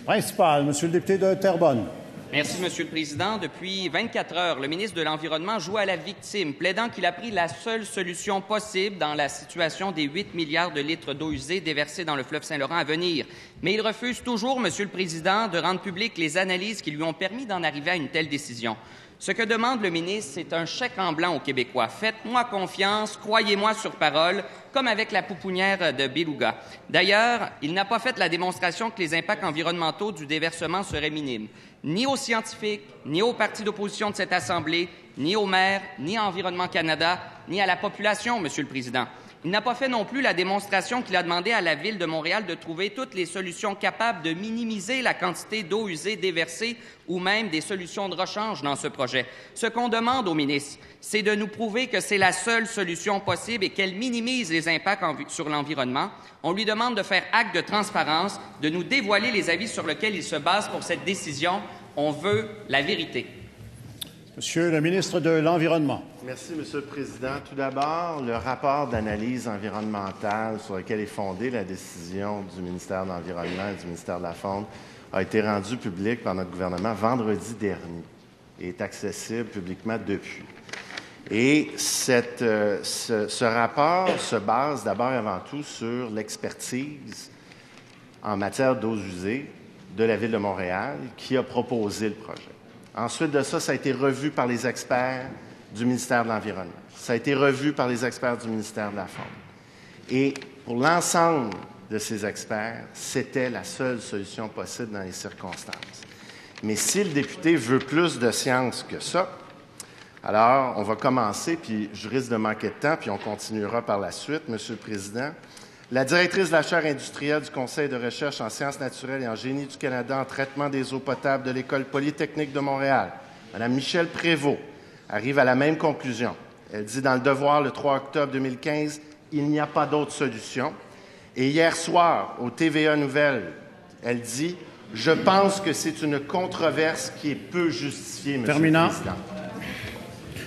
Principal, Monsieur le député de Terrebonne. Merci, Monsieur le Président. Depuis 24 heures, le ministre de l'Environnement joue à la victime, plaidant qu'il a pris la seule solution possible dans la situation des 8 milliards de litres d'eau usée déversés dans le fleuve Saint-Laurent à venir. Mais il refuse toujours, Monsieur le Président, de rendre publiques les analyses qui lui ont permis d'en arriver à une telle décision. Ce que demande le ministre, c'est un chèque en blanc aux Québécois. Faites-moi confiance, croyez-moi sur parole, comme avec la pouponnière de Beluga. D'ailleurs, il n'a pas fait la démonstration que les impacts environnementaux du déversement seraient minimes. Ni aux scientifiques, ni aux partis d'opposition de cette Assemblée, ni aux maires, ni à Environnement Canada, ni à la population, Monsieur le Président. Il n'a pas fait non plus la démonstration qu'il a demandé à la Ville de Montréal de trouver toutes les solutions capables de minimiser la quantité d'eau usée déversée ou même des solutions de rechange dans ce projet. Ce qu'on demande au ministre, c'est de nous prouver que c'est la seule solution possible et qu'elle minimise les impacts sur l'environnement. On lui demande de faire acte de transparence, de nous dévoiler les avis sur lesquels il se base pour cette décision. On veut la vérité. Monsieur le ministre de l'Environnement. Merci, Monsieur le Président. Tout d'abord, le rapport d'analyse environnementale sur lequel est fondée la décision du ministère de l'Environnement et du ministère de la Faune a été rendu public par notre gouvernement vendredi dernier et est accessible publiquement depuis. Et ce rapport se base d'abord et avant tout sur l'expertise en matière d'eaux usées de la Ville de Montréal qui a proposé le projet. Ensuite de ça, ça a été revu par les experts du ministère de l'Environnement. Ça a été revu par les experts du ministère de la Faune. Et pour l'ensemble de ces experts, c'était la seule solution possible dans les circonstances. Mais si le député veut plus de science que ça, alors on va commencer, puis je risque de manquer de temps, puis on continuera par la suite, Monsieur le Président. La directrice de la chaire industrielle du Conseil de recherche en sciences naturelles et en génie du Canada en traitement des eaux potables de l'École polytechnique de Montréal, Mme Michèle Prévost, arrive à la même conclusion. Elle dit dans Le Devoir, le 3 octobre 2015, « Il n'y a pas d'autre solution ». Et hier soir, au TVA Nouvelles, elle dit « Je pense que c'est une controverse qui est peu justifiée, Monsieur le Président. »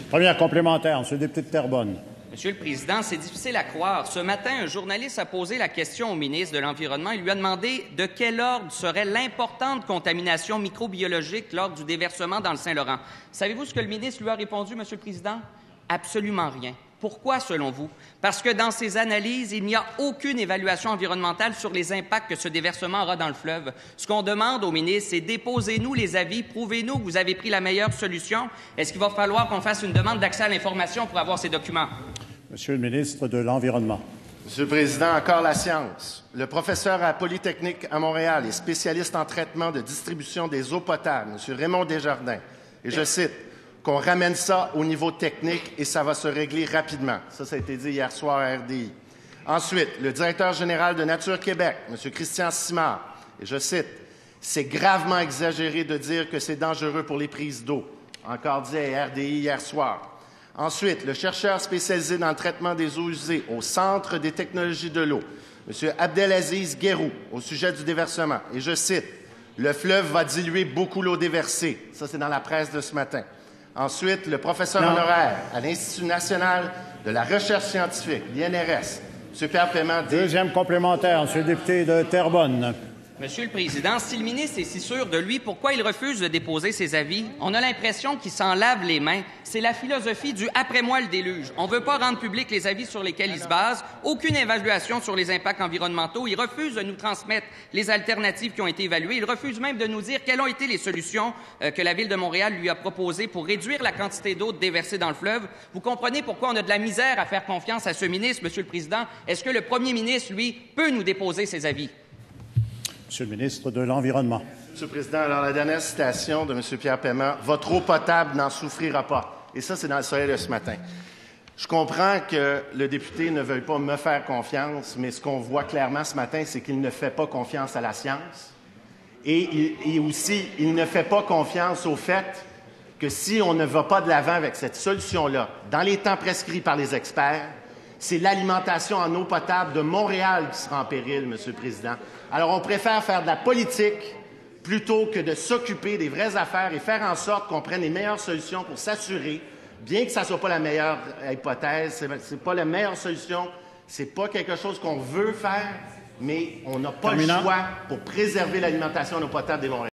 Première complémentaire, Monsieur le député de Terrebonne. Monsieur le Président, c'est difficile à croire. Ce matin, un journaliste a posé la question au ministre de l'Environnement. Il lui a demandé de quel ordre serait l'importante contamination microbiologique lors du déversement dans le Saint-Laurent. Savez-vous ce que le ministre lui a répondu, Monsieur le Président? Absolument rien. Pourquoi, selon vous? Parce que dans ces analyses, il n'y a aucune évaluation environnementale sur les impacts que ce déversement aura dans le fleuve. Ce qu'on demande au ministre, c'est déposez-nous les avis, prouvez-nous que vous avez pris la meilleure solution. Est-ce qu'il va falloir qu'on fasse une demande d'accès à l'information pour avoir ces documents? Monsieur le ministre de l'Environnement. Monsieur le Président, encore la science. Le professeur à la Polytechnique à Montréal et spécialiste en traitement de distribution des eaux potables, M. Raymond Desjardins, et je cite, qu'on ramène ça au niveau technique et ça va se régler rapidement. Ça a été dit hier soir à RDI. Ensuite, le directeur général de Nature Québec, M. Christian Simard, et je cite, c'est gravement exagéré de dire que c'est dangereux pour les prises d'eau. Encore dit à RDI hier soir. Ensuite, le chercheur spécialisé dans le traitement des eaux usées au Centre des technologies de l'eau, M. Abdelaziz Guérou, au sujet du déversement. Et je cite, « Le fleuve va diluer beaucoup l'eau déversée. » Ça, c'est dans la presse de ce matin. Ensuite, le professeur honoraire à l'Institut national de la recherche scientifique, l'INRS, M. Pierre Paiement dit... Deuxième complémentaire, Monsieur le député de Terrebonne. Monsieur le Président, si le ministre est si sûr de lui, pourquoi il refuse de déposer ses avis? On a l'impression qu'il s'en lave les mains. C'est la philosophie du « après-moi le déluge ». On ne veut pas rendre public les avis sur lesquels il se base, aucune évaluation sur les impacts environnementaux. Il refuse de nous transmettre les alternatives qui ont été évaluées. Il refuse même de nous dire quelles ont été les solutions que la Ville de Montréal lui a proposées pour réduire la quantité d'eau déversée dans le fleuve. Vous comprenez pourquoi on a de la misère à faire confiance à ce ministre, Monsieur le Président? Est-ce que le premier ministre, lui, peut nous déposer ses avis? Monsieur le ministre de l'Environnement. Monsieur le Président, alors la dernière citation de M. Pierre Paiement, « Votre eau potable n'en souffrira pas ». Et ça, c'est dans le Soleil de ce matin. Je comprends que le député ne veuille pas me faire confiance, mais ce qu'on voit clairement ce matin, c'est qu'il ne fait pas confiance à la science. Et aussi, il ne fait pas confiance au fait que si on ne va pas de l'avant avec cette solution-là, dans les temps prescrits par les experts, c'est l'alimentation en eau potable de Montréal qui sera en péril, Monsieur le Président. Alors, on préfère faire de la politique plutôt que de s'occuper des vraies affaires et faire en sorte qu'on prenne les meilleures solutions pour s'assurer, bien que ça ne soit pas la meilleure hypothèse, c'est pas la meilleure solution, c'est pas quelque chose qu'on veut faire, mais on n'a pas Terminant. le choix pour préserver l'alimentation en eau potable des Montréalais.